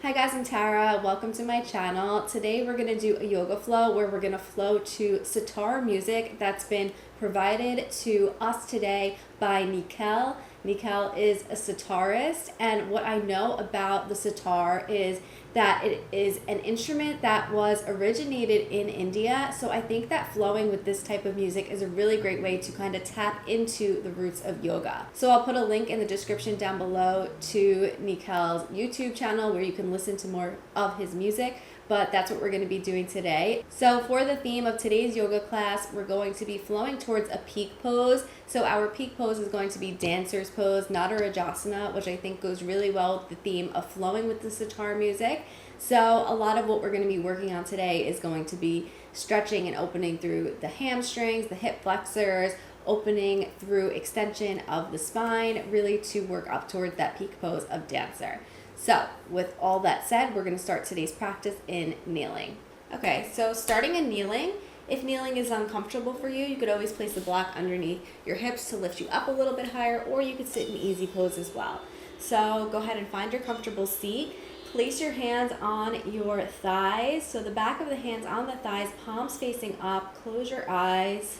Hi guys, I'm Tara. Welcome to my channel. Today we're going to do a yoga flow where we're going to flow to sitar music that's been provided to us today by Nikhil. Nikhil is a sitarist, and what I know about the sitar is that it is an instrument that was originated in India. So I think that flowing with this type of music is a really great way to kind of tap into the roots of yoga. So I'll put a link in the description down below to Nikhil's YouTube channel where you can listen to more of his music. But that's what we're going to be doing today. So for the theme of today's yoga class, we're going to be flowing towards a peak pose. So our peak pose is going to be dancer's pose, natarajasana, which I think goes really well with the theme of flowing with the sitar music. So a lot of what we're going to be working on today is going to be stretching and opening through the hamstrings, the hip flexors, opening through extension of the spine, really to work up towards that peak pose of dancer. So with all that said, we're going to start today's practice in kneeling. Okay, so starting in kneeling, if kneeling is uncomfortable for you, you could always place the block underneath your hips to lift you up a little bit higher, or you could sit in easy pose as well. So go ahead and find your comfortable seat. Place your hands on your thighs. So the back of the hands on the thighs, palms facing up, close your eyes,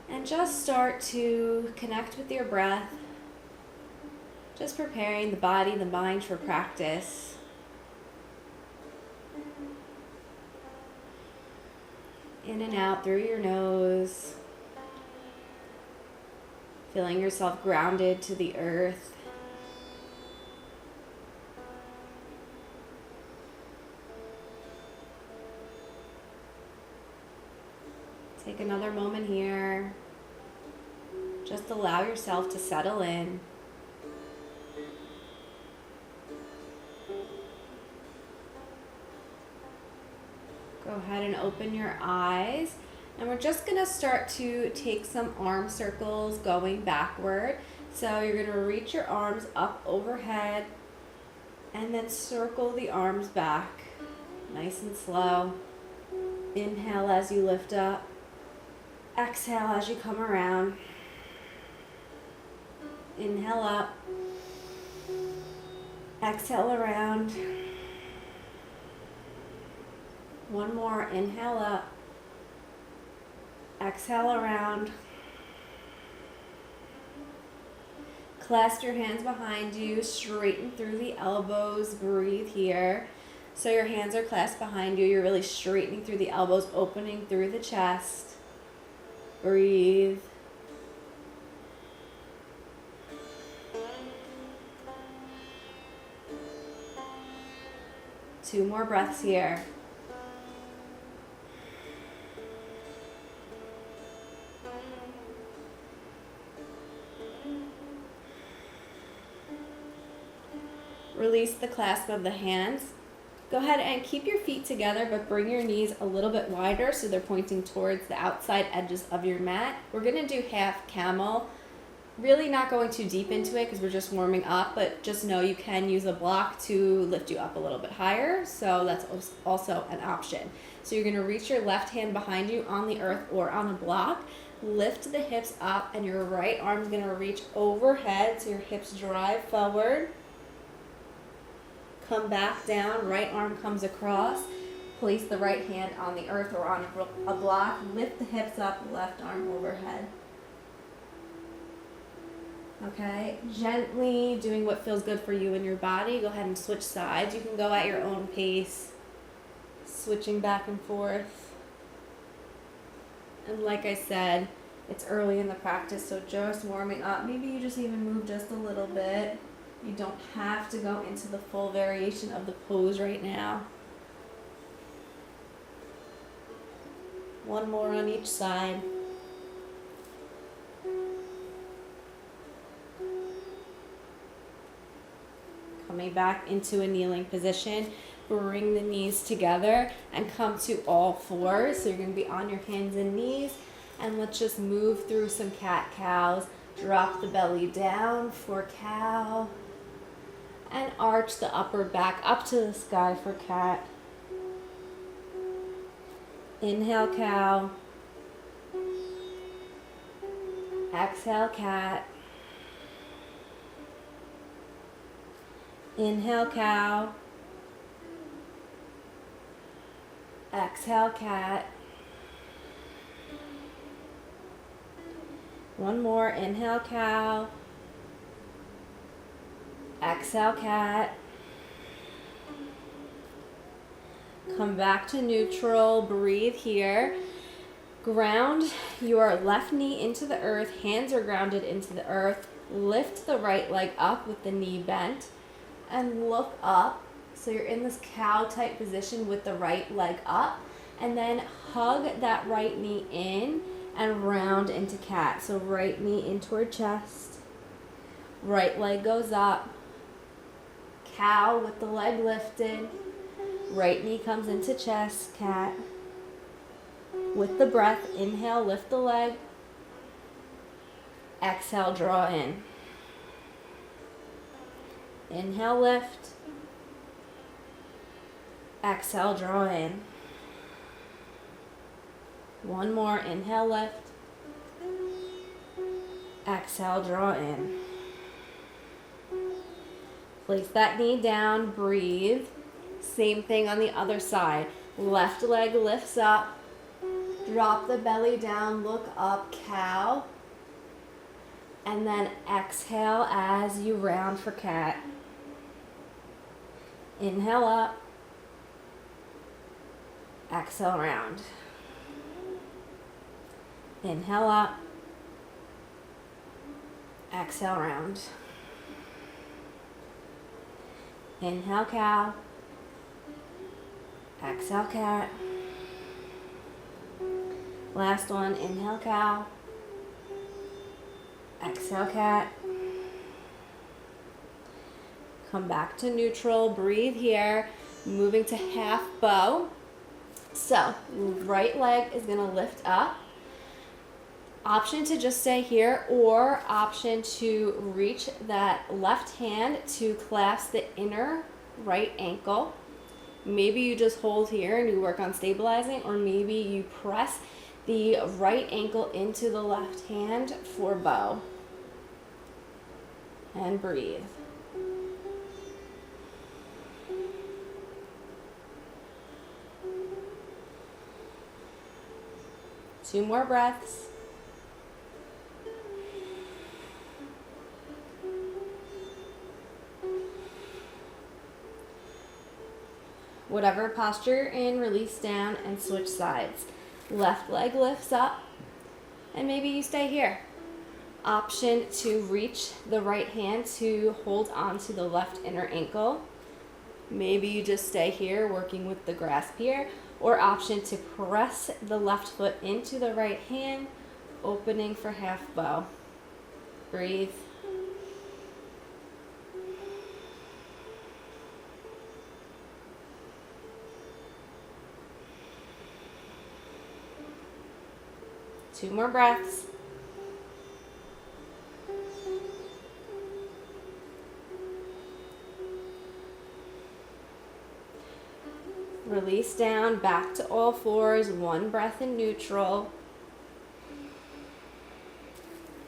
and just start to connect with your breath. Just preparing the body, the mind for practice. In and out through your nose. Feeling yourself grounded to the earth. Take another moment here. Just allow yourself to settle in. Go ahead and open your eyes, and we're just going to start to take some arm circles going backward. So you're going to reach your arms up overhead and then circle the arms back, nice and slow. Inhale as you lift up, exhale as you come around. Inhale up, exhale around. One more, inhale up, exhale around. Clasp your hands behind you, straighten through the elbows, breathe here. So your hands are clasped behind you, you're really straightening through the elbows, opening through the chest. Breathe. Two more breaths here. Release the clasp of the hands. Go ahead and keep your feet together, but bring your knees a little bit wider so they're pointing towards the outside edges of your mat. We're going to do half camel. Really not going too deep into it because we're just warming up, but just know you can use a block to lift you up a little bit higher, so that's also an option. So you're going to reach your left hand behind you on the earth or on a block. Lift the hips up, and your right arm is going to reach overhead so your hips drive forward. Come back down, right arm comes across. Place the right hand on the earth or on a block. Lift the hips up, left arm overhead. Okay, gently doing what feels good for you and your body. Go ahead and switch sides. You can go at your own pace, switching back and forth. And like I said, it's early in the practice, so just warming up. Maybe you just even move just a little bit. You don't have to go into the full variation of the pose right now. One more on each side. Coming back into a kneeling position. Bring the knees together and come to all fours. So you're going to be on your hands and knees. And let's just move through some cat-cows. Drop the belly down for cow. And arch the upper back up to the sky for cat. Inhale, cow. Exhale, cat. Inhale, cow. Exhale, cat. One more. Inhale, cow. Exhale, cat. Come back to neutral. Breathe here. Ground your left knee into the earth. Hands are grounded into the earth. Lift the right leg up with the knee bent and look up. So you're in this cow type position with the right leg up, and then hug that right knee in and round into cat. So right knee in toward chest. Right leg goes up. Cow with the leg lifted. Right knee comes into chest, cat. With the breath, inhale, lift the leg. Exhale, draw in. Inhale, lift. Exhale, draw in. One more, inhale, lift. Exhale, draw in. Place that knee down, breathe. Same thing on the other side. Left leg lifts up. Drop the belly down, look up, cow. And then exhale as you round for cat. Inhale up. Exhale, round. Inhale up. Exhale, round. Inhale, cow. Exhale, cat. Last one, inhale, cow. Exhale, cat. Come back to neutral, breathe here. Moving to half bow. So, right leg is gonna lift up. Option to just stay here, or option to reach that left hand to clasp the inner right ankle. Maybe you just hold here and you work on stabilizing, or maybe you press the right ankle into the left hand for bow. And breathe. Two more breaths. Whatever posture you're in, release down and switch sides. Left leg lifts up, and maybe you stay here. Option to reach the right hand to hold on to the left inner ankle. Maybe you just stay here working with the grasp here, or option to press the left foot into the right hand, opening for half bow. Breathe. Two more breaths. Release down, back to all fours, one breath in neutral.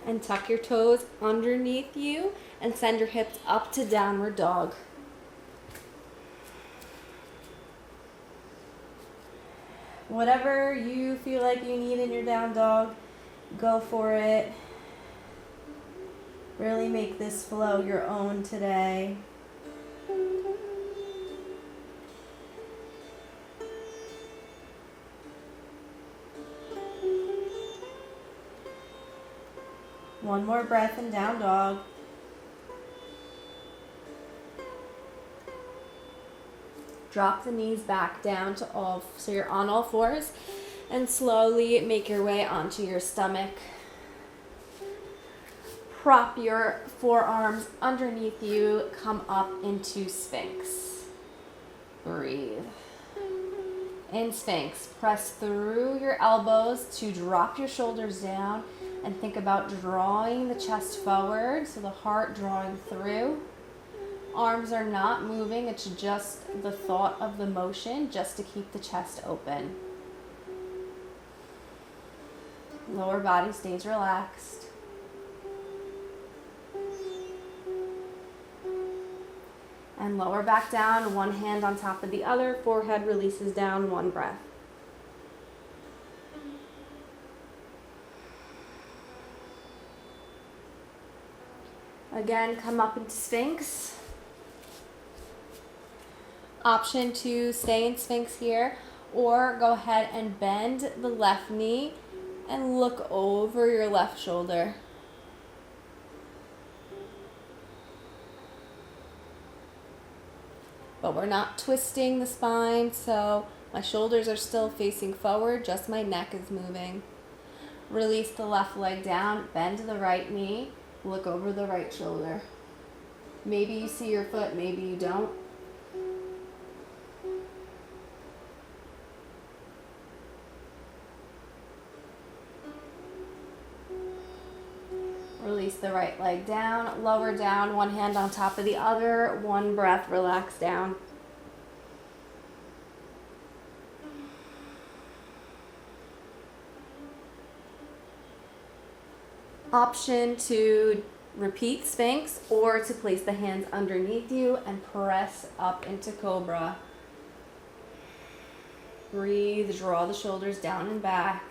And tuck your toes underneath you and send your hips up to downward dog. Whatever you feel like you need in your down dog, go for it. Really make this flow your own today. One more breath in down dog. Drop the knees back down to all, so you're on all fours, and slowly make your way onto your stomach. Prop your forearms underneath you, come up into Sphinx. Breathe. In Sphinx, press through your elbows to drop your shoulders down, and think about drawing the chest forward, so the heart drawing through. Arms are not moving, it's just the thought of the motion, just to keep the chest open. Lower body stays relaxed. And lower back down, one hand on top of the other, forehead releases down, one breath. Again, come up into Sphinx. Option to stay in Sphinx here, or go ahead and bend the left knee and look over your left shoulder. But we're not twisting the spine, so my shoulders are still facing forward, just my neck is moving. Release the left leg down, bend the right knee, look over the right shoulder. Maybe you see your foot, maybe you don't. Release the right leg down, lower down, one hand on top of the other, one breath, relax down. Option to repeat Sphinx or to place the hands underneath you and press up into Cobra. Breathe, draw the shoulders down and back,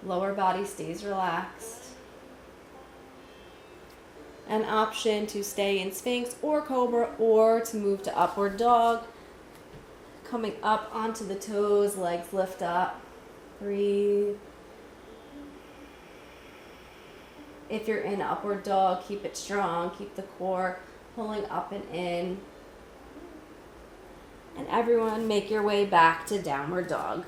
lower body stays relaxed. An option to stay in Sphinx or Cobra or to move to upward dog. Coming up onto the toes, legs lift up. Breathe. If you're in upward dog, keep it strong. Keep the core pulling up and in. And everyone, make your way back to downward dog.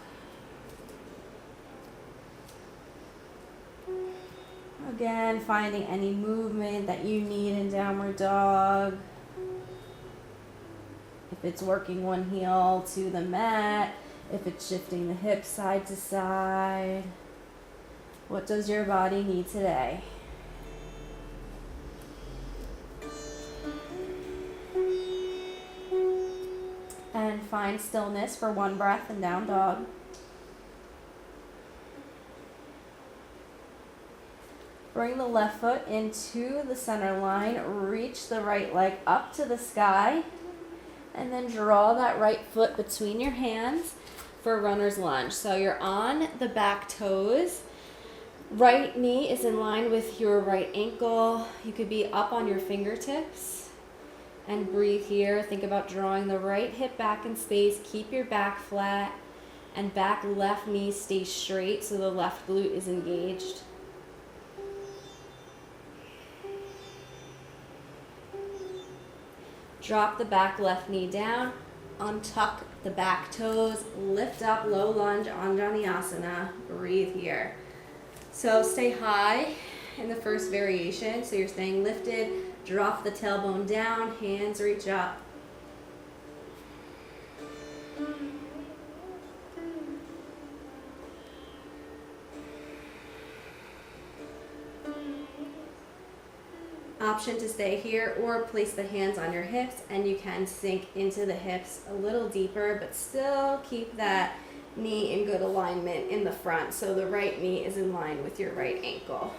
Again, finding any movement that you need in downward dog. If it's working one heel to the mat, if it's shifting the hips side to side. What does your body need today? And find stillness for one breath in down dog. Bring the left foot into the center line, reach the right leg up to the sky, and then draw that right foot between your hands for runner's lunge. So you're on the back toes, right knee is in line with your right ankle. You could be up on your fingertips and breathe here. Think about drawing the right hip back in space, keep your back flat, and back left knee stays straight so the left glute is engaged. Drop the back left knee down, untuck the back toes, lift up, low lunge, Anjaneyasana. Breathe here. So stay high in the first variation, so you're staying lifted. Drop the tailbone down, hands reach up. Option to stay here or place the hands on your hips, and you can sink into the hips a little deeper, but still keep that knee in good alignment in the front, so the right knee is in line with your right ankle.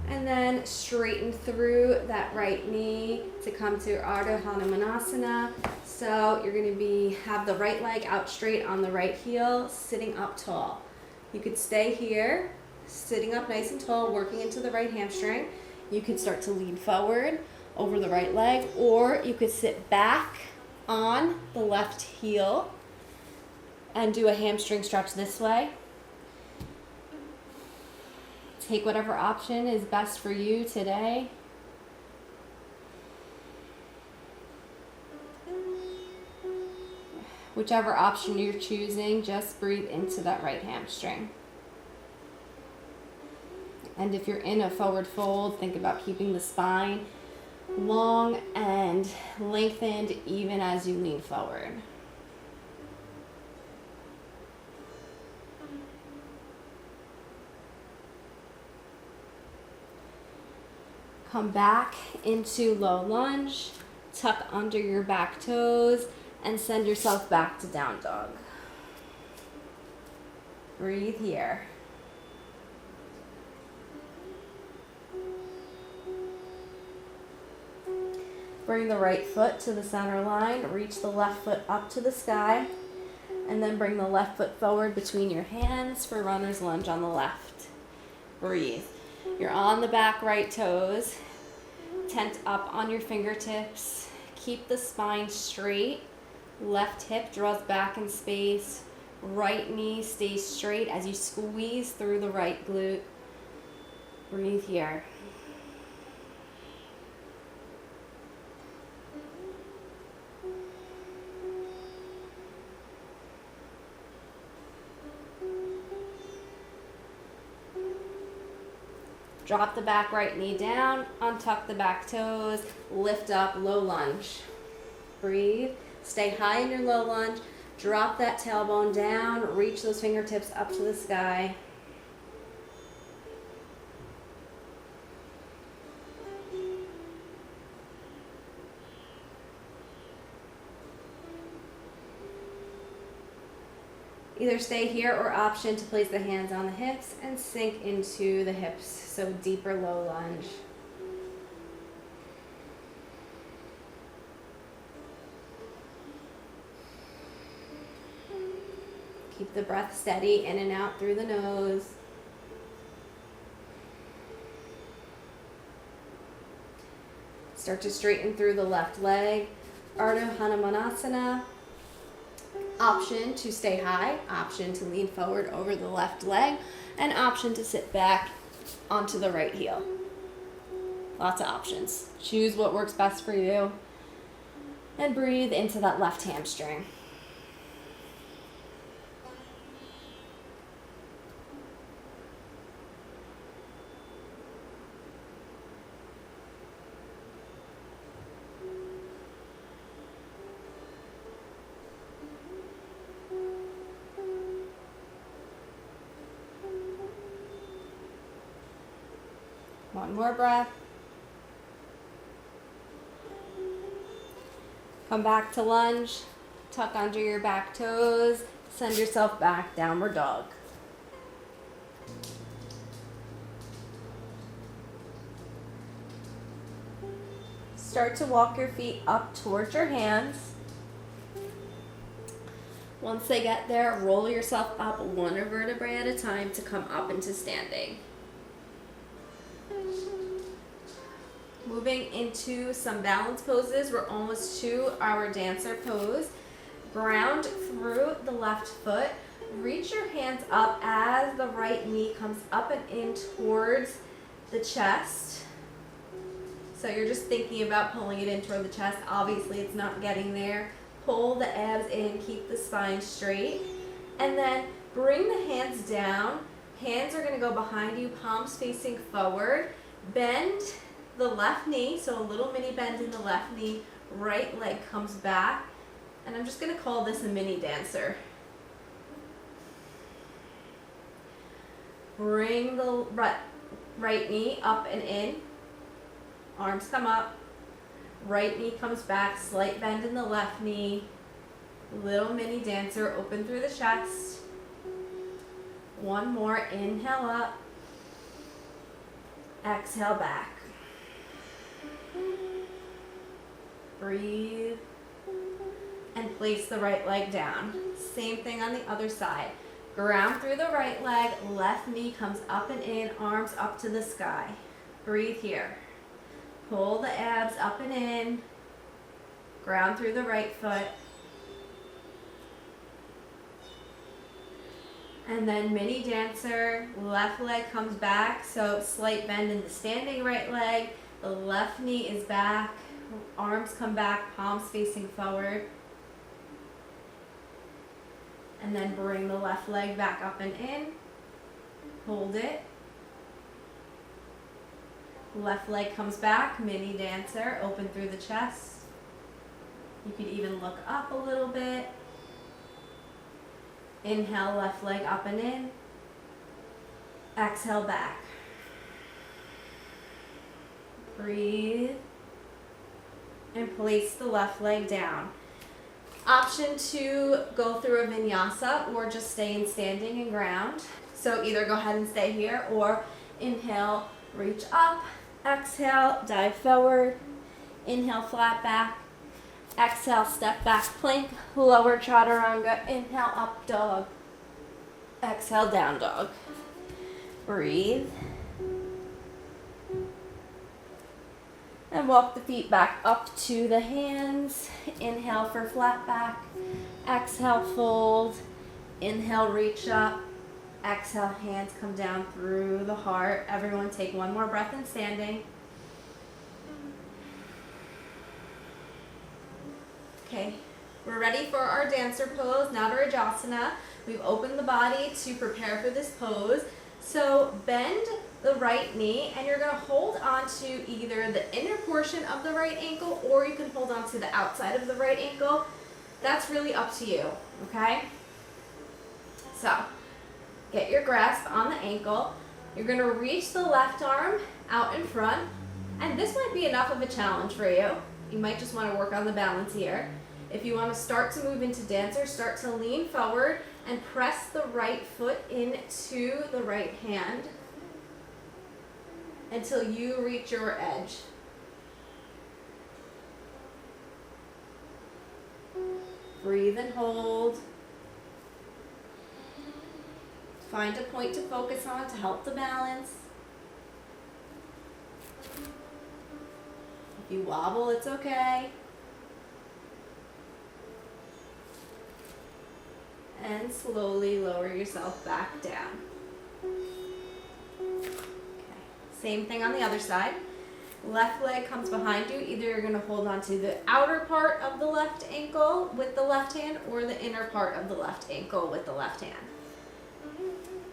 And then straighten through that right knee to come to Ardha Hanumanasana. So you're going to have the right leg out straight on the right heel, sitting up tall. You could stay here, sitting up nice and tall, working into the right hamstring. You could start to lean forward over the right leg, or you could sit back on the left heel and do a hamstring stretch this way. Take whatever option is best for you today. Whichever option you're choosing, just breathe into that right hamstring. And if you're in a forward fold, think about keeping the spine long and lengthened even as you lean forward. Come back into low lunge, tuck under your back toes, and send yourself back to down dog. Breathe here. Bring the right foot to the center line, reach the left foot up to the sky, and then bring the left foot forward between your hands for runner's lunge on the left. Breathe. You're on the back right toes, tent up on your fingertips. Keep the spine straight. Left hip draws back in space. Right knee stays straight as you squeeze through the right glute. Breathe here. Drop the back right knee down, untuck the back toes, lift up, low lunge. Breathe. Stay high in your low lunge. Drop that tailbone down, reach those fingertips up to the sky. Either stay here or option to place the hands on the hips and sink into the hips, so deeper low lunge. Keep the breath steady in and out through the nose. Start to straighten through the left leg. Ardha Hanumanasana. Option to stay high, option to lean forward over the left leg, and option to sit back onto the right heel. Lots of options. Choose what works best for you. And breathe into that left hamstring. One more breath. Come back to lunge. Tuck under your back toes. Send yourself back, downward dog. Start to walk your feet up towards your hands. Once they get there, roll yourself up one vertebrae at a time to come up into standing. Moving into some balance poses. We're almost to our dancer pose. Ground through the left foot. Reach your hands up as the right knee comes up and in towards the chest. So you're just thinking about pulling it in toward the chest. Obviously it's not getting there. Pull the abs in, keep the spine straight. And then bring the hands down. Hands are going to go behind you, palms facing forward. Bend the left knee, so a little mini bend in the left knee. Right leg comes back. And I'm just going to call this a mini dancer. Bring the right knee up and in. Arms come up. Right knee comes back. Slight bend in the left knee. Little mini dancer, open through the chest. One more. Inhale up. Exhale back. Breathe. And place the right leg down. Same thing on the other side. Ground through the right leg. Left knee comes up and in. Arms up to the sky. Breathe here. Pull the abs up and in. Ground through the right foot. And then mini dancer. Left leg comes back. So slight bend in the standing right leg. The left knee is back. Arms come back. Palms facing forward. And then bring the left leg back up and in. Hold it. Left leg comes back, mini dancer, open through the chest. You could even look up a little bit. Inhale, left leg up and in. Exhale back. Breathe. And place the left leg down. Option to go through a vinyasa or just stay in standing and ground. So either go ahead and stay here or inhale, reach up. Exhale, dive forward. Inhale, flat back. Exhale, step back plank, lower chaturanga. Inhale, up dog. Exhale, down dog. Breathe. And walk the feet back up to the hands. Inhale for flat back. Exhale, fold. Inhale, reach up. Exhale, hands come down through the heart. Everyone take one more breath in standing. Okay, we're ready for our dancer pose, natarajasana. We've opened the body to prepare for this pose. So bend the right knee and you're gonna hold on to either the inner portion of the right ankle or you can hold on to the outside of the right ankle. That's really up to you, okay? So get your grasp on the ankle. You're gonna reach the left arm out in front, and this might be enough of a challenge for you. You might just wanna work on the balance here. If you wanna start to move into dancer, start to lean forward and press the right foot into the right hand until you reach your edge. Breathe and hold. Find a point to focus on to help the balance. If you wobble, it's okay. And slowly lower yourself back down. Okay. Same thing on the other side. Left leg comes behind you. Either you're going to hold on to the outer part of the left ankle with the left hand or the inner part of the left ankle with the left hand.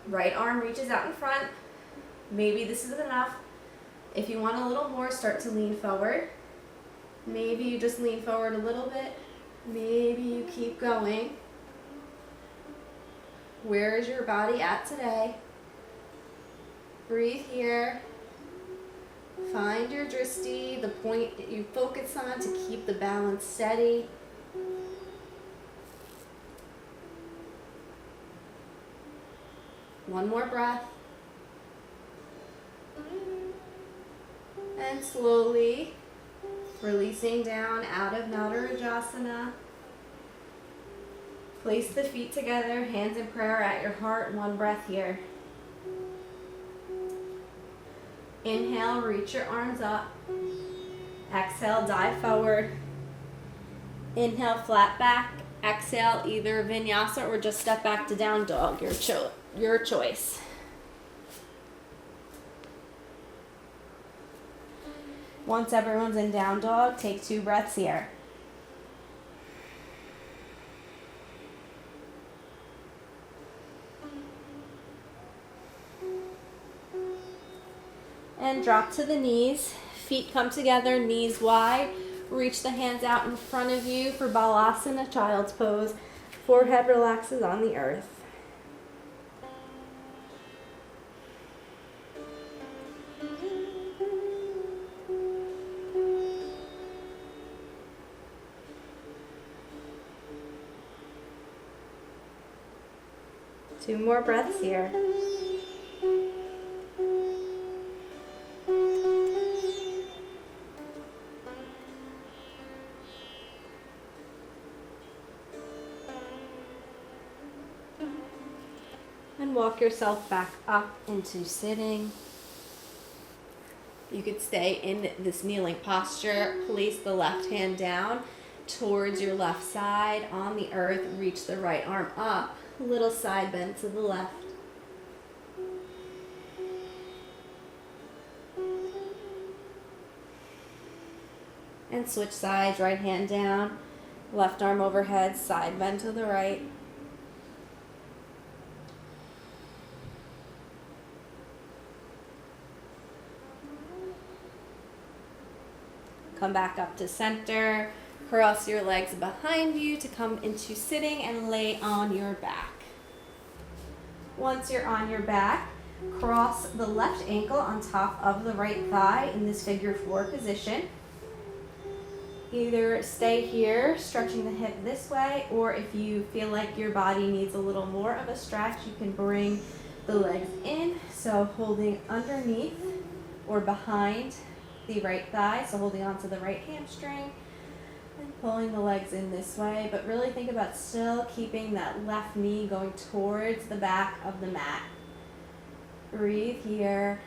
Right arm reaches out in front. Maybe this is enough. If you want a little more, start to lean forward. Maybe you just lean forward a little bit. Maybe you keep going. Where is your body at today? Breathe here. Find your drishti, the point that you focus on to keep the balance steady. One more breath. And slowly releasing down out of natarajasana. Place the feet together, hands in prayer at your heart. One breath here. Inhale, reach your arms up. Exhale, dive forward. Inhale, flat back. Exhale, either vinyasa or just step back to down dog, your choice. Once everyone's in down dog, take 2 breaths here. And drop to the knees. Feet come together, knees wide. Reach the hands out in front of you for balasana, child's pose. Forehead relaxes on the earth. Two more breaths here. And walk yourself back up into sitting. You could stay in this kneeling posture. Place the left hand down towards your left side on the earth. Reach the right arm up. Little side bend to the left. And switch sides, right hand down, left arm overhead, side bend to the right. Come back up to center. Cross your legs behind you to come into sitting and lay on your back. Once you're on your back, cross the left ankle on top of the right thigh in this figure 4 position. Either stay here, stretching the hip this way, or if you feel like your body needs a little more of a stretch, you can bring the legs in. So holding underneath or behind the right thigh, so holding on to the right hamstring and pulling the legs in this way, but really think about still keeping that left knee going towards the back of the mat. Breathe here.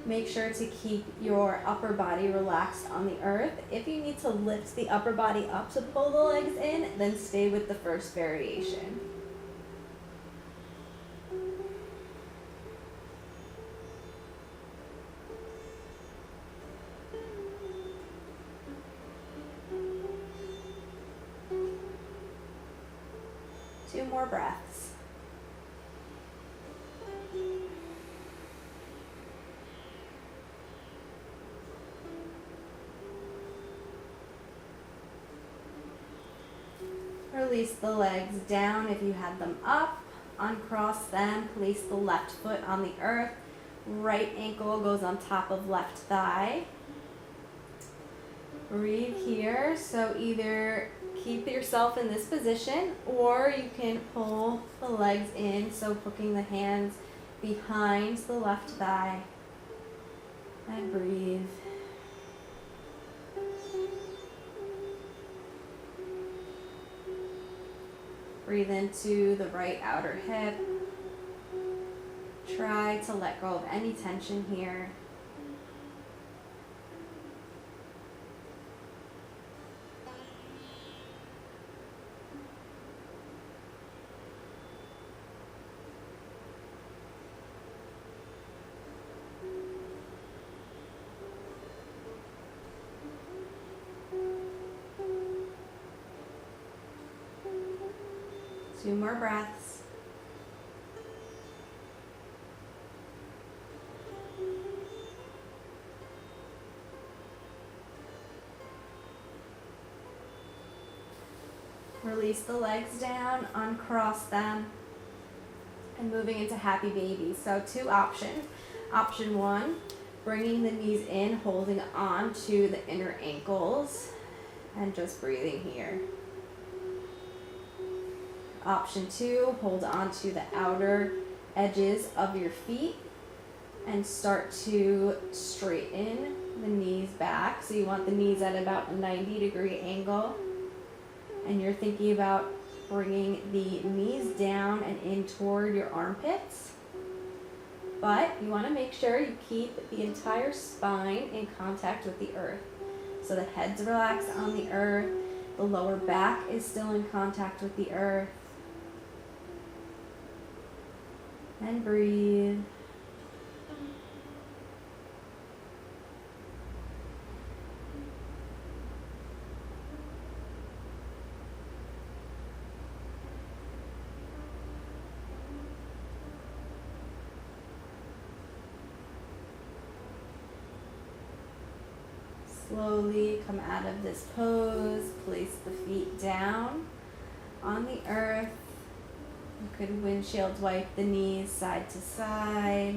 Make sure to keep your upper body relaxed on the earth. If you need to lift the upper body up to pull the legs in, then stay with the first variation. Two more breaths. Release the legs down if you had them up. Uncross them. Place the left foot on the earth. Right ankle goes on top of left thigh. Breathe here. So either keep yourself in this position or you can pull the legs in. So hooking the hands behind the left thigh. And breathe. Breathe into the right outer hip. Try to let go of any tension here. Two more breaths. Release the legs down, uncross them, and moving into happy baby. So two options. Option one, bringing the knees in, holding on to the inner ankles, and just breathing here. Option two, hold on to the outer edges of your feet and start to straighten the knees back. So you want the knees at about a 90-degree angle. And you're thinking about bringing the knees down and in toward your armpits. But you want to make sure you keep the entire spine in contact with the earth. So the head's relaxed on the earth. The lower back is still in contact with the earth. And breathe. Slowly come out of this pose. Place the feet down on the earth. You could windshield wipe the knees side to side.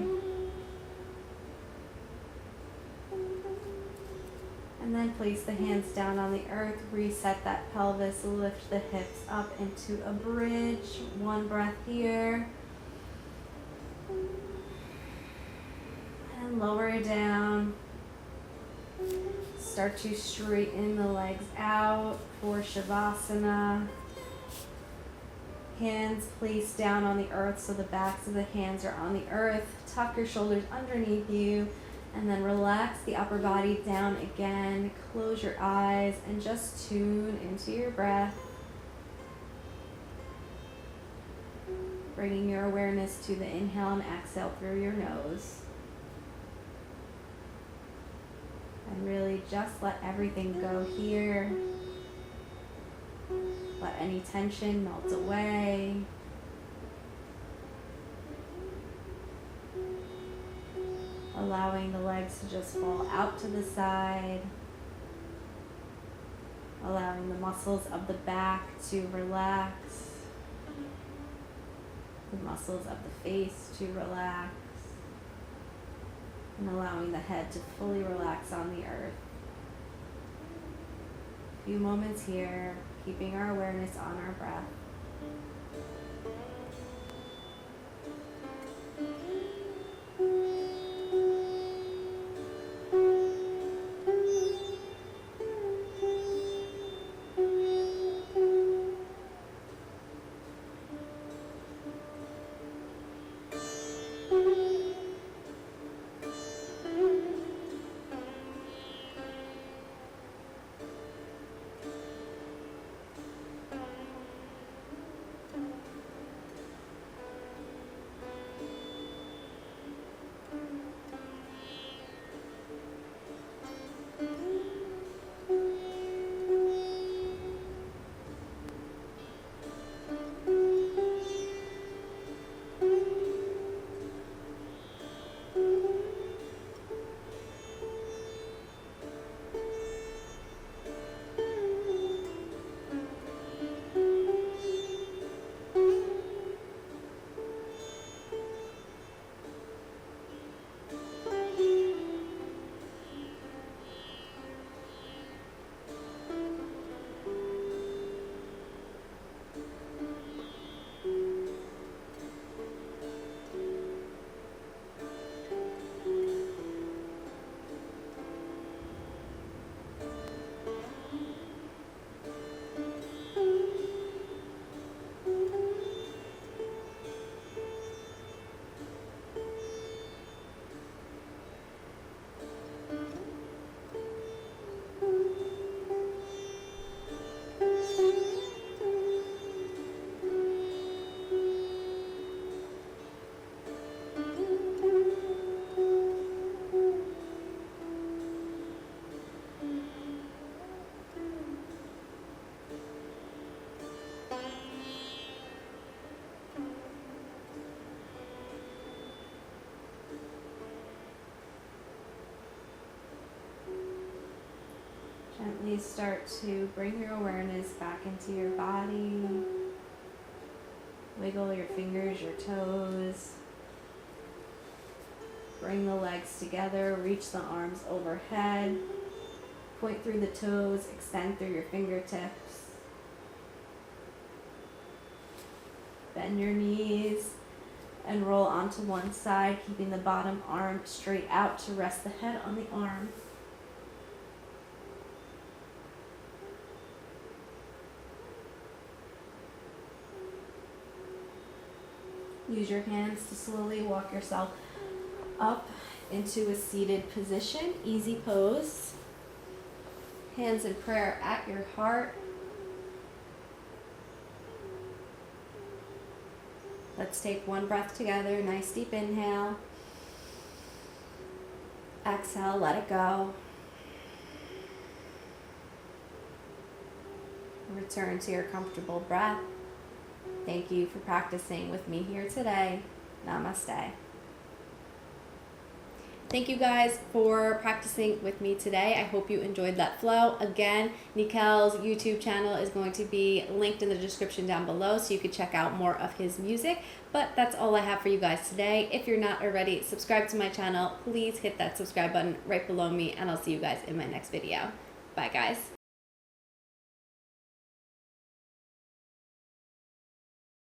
And then place the hands down on the earth. Reset that pelvis. Lift the hips up into a bridge. One breath here. And lower it down. Start to straighten the legs out for Shavasana. Hands placed down on the earth so the backs of the hands are on the earth. Tuck your shoulders underneath you and then relax the upper body down again. Close your eyes and just tune into your breath. Bringing your awareness to the inhale and exhale through your nose. And really just let everything go here. Let any tension melt away. Allowing the legs to just fall out to the side. Allowing the muscles of the back to relax. The muscles of the face to relax. And allowing the head to fully relax on the earth. A few moments here, keeping our awareness on our breath. slowly start to bring your awareness back into your body. Wiggle your fingers, your toes. Bring the legs together, reach the arms overhead. Point through the toes, extend through your fingertips. Bend your knees and roll onto one side, keeping the bottom arm straight out to rest the head on the arm. Use your hands to slowly walk yourself up into a seated position, easy pose. Hands in prayer at your heart. Let's take one breath together, nice deep inhale. Exhale, let it go. Return to your comfortable breath. Thank you for practicing with me here today. Namaste. Thank you guys for practicing with me today. I hope you enjoyed that flow. Again, Nikel's YouTube channel is going to be linked in the description down below so you can check out more of his music. But that's all I have for you guys today. If you're not already subscribed to my channel, please hit that subscribe button right below me, and I'll see you guys in my next video. Bye guys.